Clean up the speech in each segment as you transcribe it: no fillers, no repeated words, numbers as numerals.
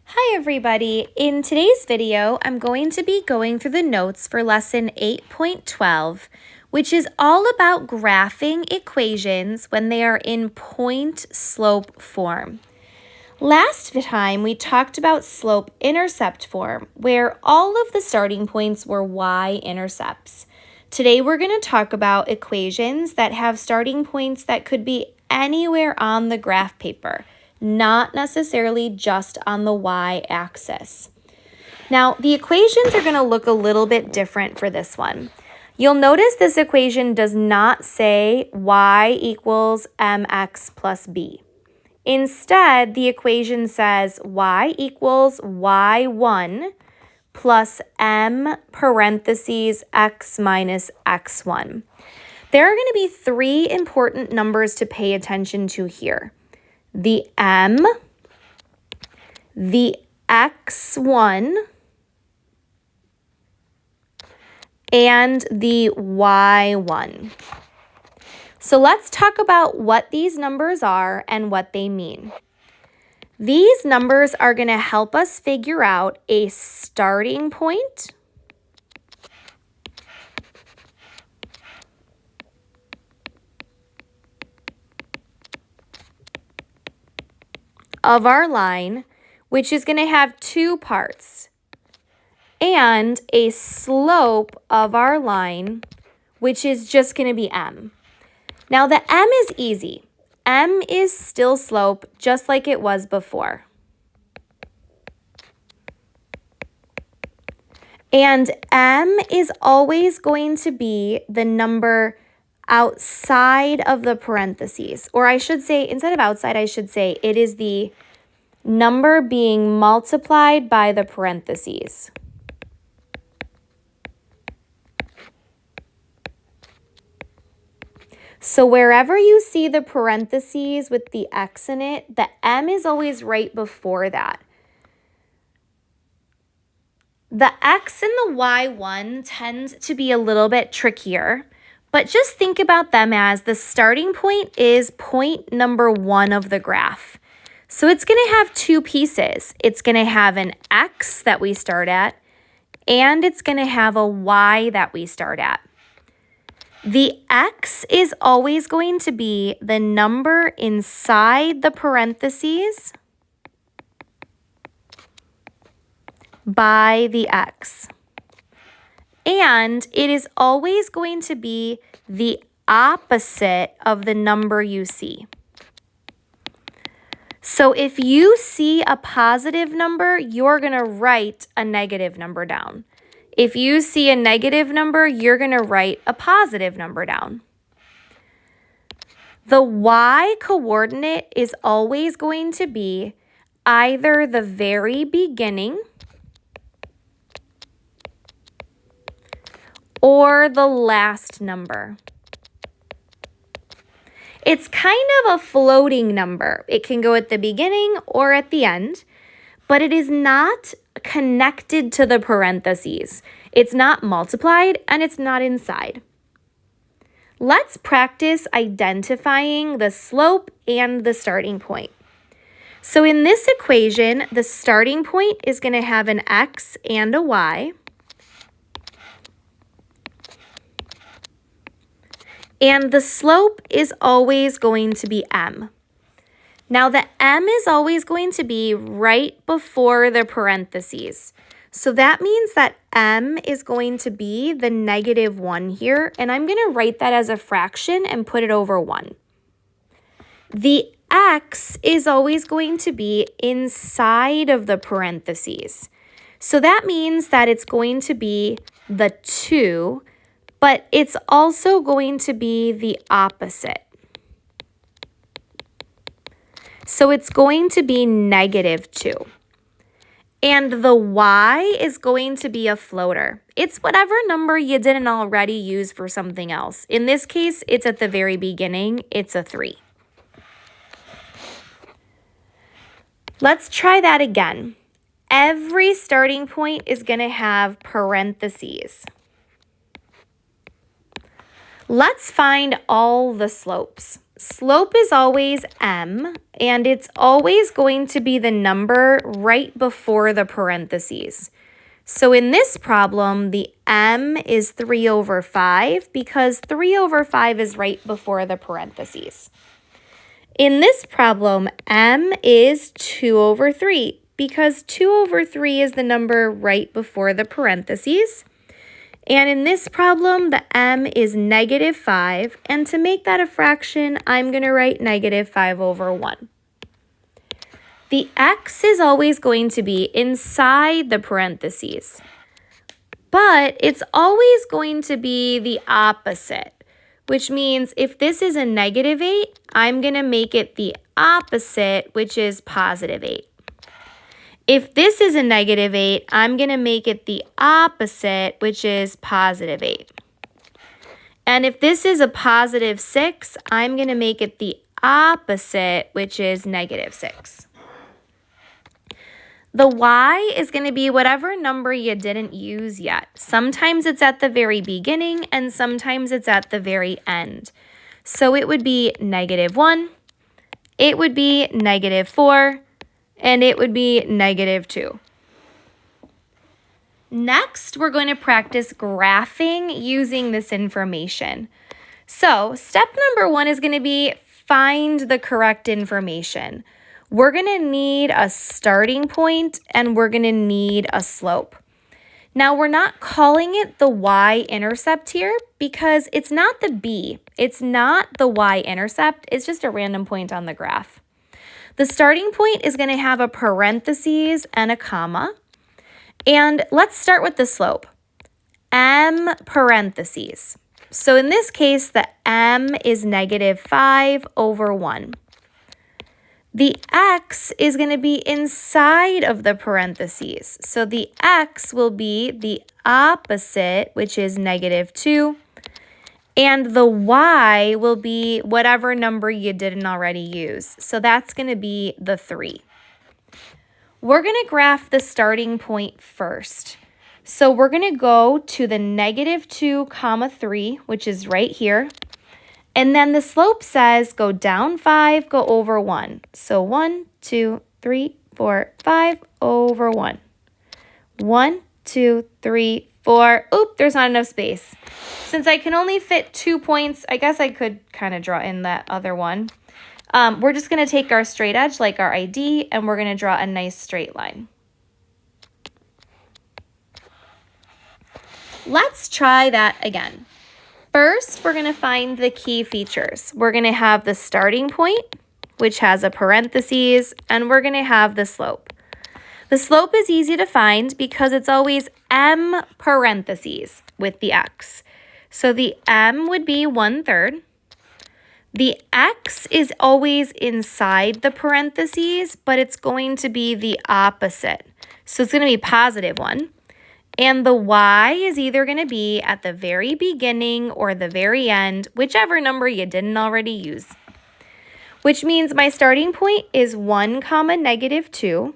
Hi everybody! In today's video, I'm going to be going through the notes for lesson 8.12, which is all about graphing equations when they are in point-slope form. Last time, we talked about slope-intercept form, where all of the starting points were y-intercepts. Today, we're going to talk about equations that have starting points that could be anywhere on the graph paper, not necessarily just on the y-axis. Now, the equations are going to look a little bit different for this one. You'll notice this equation does not say y equals mx plus b. Instead, the equation says y equals y1 plus m parentheses x minus x1. There are going to be three important numbers to pay attention to here: the m, the x1, and the y1. So let's talk about what these numbers are and what they mean. These numbers are going to help us figure out a starting point of our line, which is going to have two parts, and a slope of our line, which is just going to be m. Now the m is easy. M is still slope just like it was before. And m is always going to be the number outside of the parentheses. Or I should say, instead of outside, I should say it is the number being multiplied by the parentheses. So wherever you see the parentheses with the x in it, the m is always right before that. The x and the y1 tend to be a little bit trickier, but just think about them as the starting point is point number 1 of the graph. So it's going to have two pieces. It's going to have an x that we start at, and it's going to have a y that we start at. The x is always going to be the number inside the parentheses by the x. And it is always going to be the opposite of the number you see. So if you see a positive number, you're going to write a negative number down. If you see a negative number, you're going to write a positive number down. The y coordinate is always going to be either the very beginning or the last number. It's kind of a floating number. It can go at the beginning or at the end, but it is not connected to the parentheses. It's not multiplied and it's not inside. Let's practice identifying the slope and the starting point. So in this equation, the starting point is going to have an x and a y. And the slope is always going to be m. Now the m is always going to be right before the parentheses. So that means that m is going to be the -1 here, and I'm going to write that as a fraction and put it over 1. The x is always going to be inside of the parentheses. So that means that it's going to be the 2, but it's also going to be the opposite. So it's going to be -2. And the y is going to be a floater. It's whatever number you didn't already use for something else. In this case, it's at the very beginning. It's a 3. Let's try that again. Every starting point is going to have parentheses. Let's find all the slopes. slope is always m, and it's always going to be the number right before the parentheses. So in this problem, the m is 3 over 5 because 3 over 5 is right before the parentheses. In this problem, m is 2 over 3 because 2 over 3 is the number right before the parentheses. And in this problem, the m is negative 5, and to make that a fraction, I'm going to write negative 5 over 1. The x is always going to be inside the parentheses, but it's always going to be the opposite, which means if this is a negative 8, I'm going to make it the opposite, which is positive 8. If this is a negative 8, I'm going to make it the opposite, which is positive 8. And if this is a positive 6, I'm going to make it the opposite, which is negative 6. The y is going to be whatever number you didn't use yet. Sometimes it's at the very beginning, and sometimes it's at the very end. So it would be negative 1, it would be negative 4, and it would be negative 2. Next, we're going to practice graphing using this information. So step number 1 is going to be find the correct information. We're going to need a starting point and we're going to need a slope. Now, we're not calling it the y-intercept here because it's not the b. It's not the y-intercept. It's just a random point on the graph. The starting point is going to have a parentheses and a comma. And let's start with the slope. M parentheses. So in this case, the m is negative 5 over 1. The x is going to be inside of the parentheses. So the x will be the opposite, which is negative 2. And the y will be whatever number you didn't already use. So that's going to be the 3. We're going to graph the starting point first. So we're going to go to the negative 2 comma 3, which is right here. And then the slope says go down 5, go over 1. So 1, 2, 3, 4, 5 over 1. 1, 2, 3, 4. Oop, there's not enough space. Since I can only fit 2 points, I guess I could kind of draw in that other one. We're just going to take our straight edge like our ID, and we're going to draw a nice straight line. Let's try that again. First, we're going to find the key features. We're going to have the starting point, which has a parentheses, and we're going to have the slope. The slope is easy to find because it's always m parentheses with the x. So the m would be 1/3. The x is always inside the parentheses, but it's going to be the opposite. So it's going to be positive 1. And the y is either going to be at the very beginning or the very end, whichever number you didn't already use. Which means my starting point is 1 comma negative 2.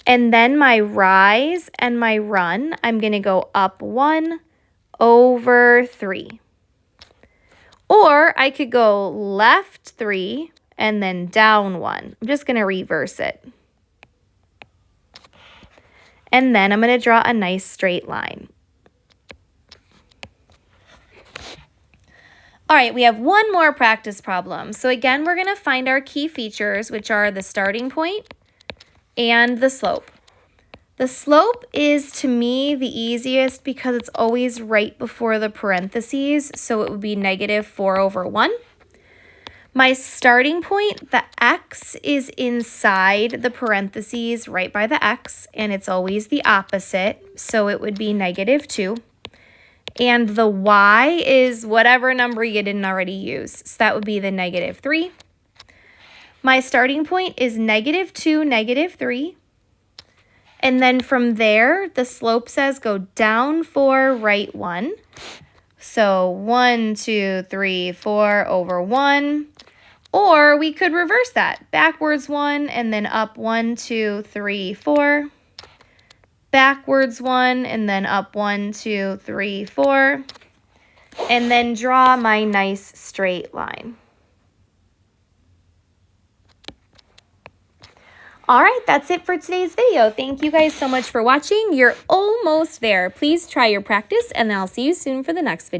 And then my rise and my run, I'm going to go up 1 over 3. Or I could go left 3 and then down 1. I'm just going to reverse it. And then I'm going to draw a nice straight line. All right, we have one more practice problem. So again, we're going to find our key features, which are the starting point and the slope. The slope is, to me, the easiest because it's always right before the parentheses, so it would be negative 4 over 1. My starting point, the x, is inside the parentheses right by the x, and it's always the opposite, so it would be negative 2. And the y is whatever number you didn't already use, so that would be the negative 3. My starting point is negative 2, negative 3. And then from there, the slope says go down 4, right 1. So 1, 2, 3, 4 over 1. Or we could reverse that. Backwards 1 and then up 1, 2, 3, 4. Backwards 1 and then up 1, 2, 3, 4. And then draw my nice straight line. All right, that's it for today's video. Thank you guys so much for watching. You're almost there. Please try your practice, and I'll see you soon for the next video.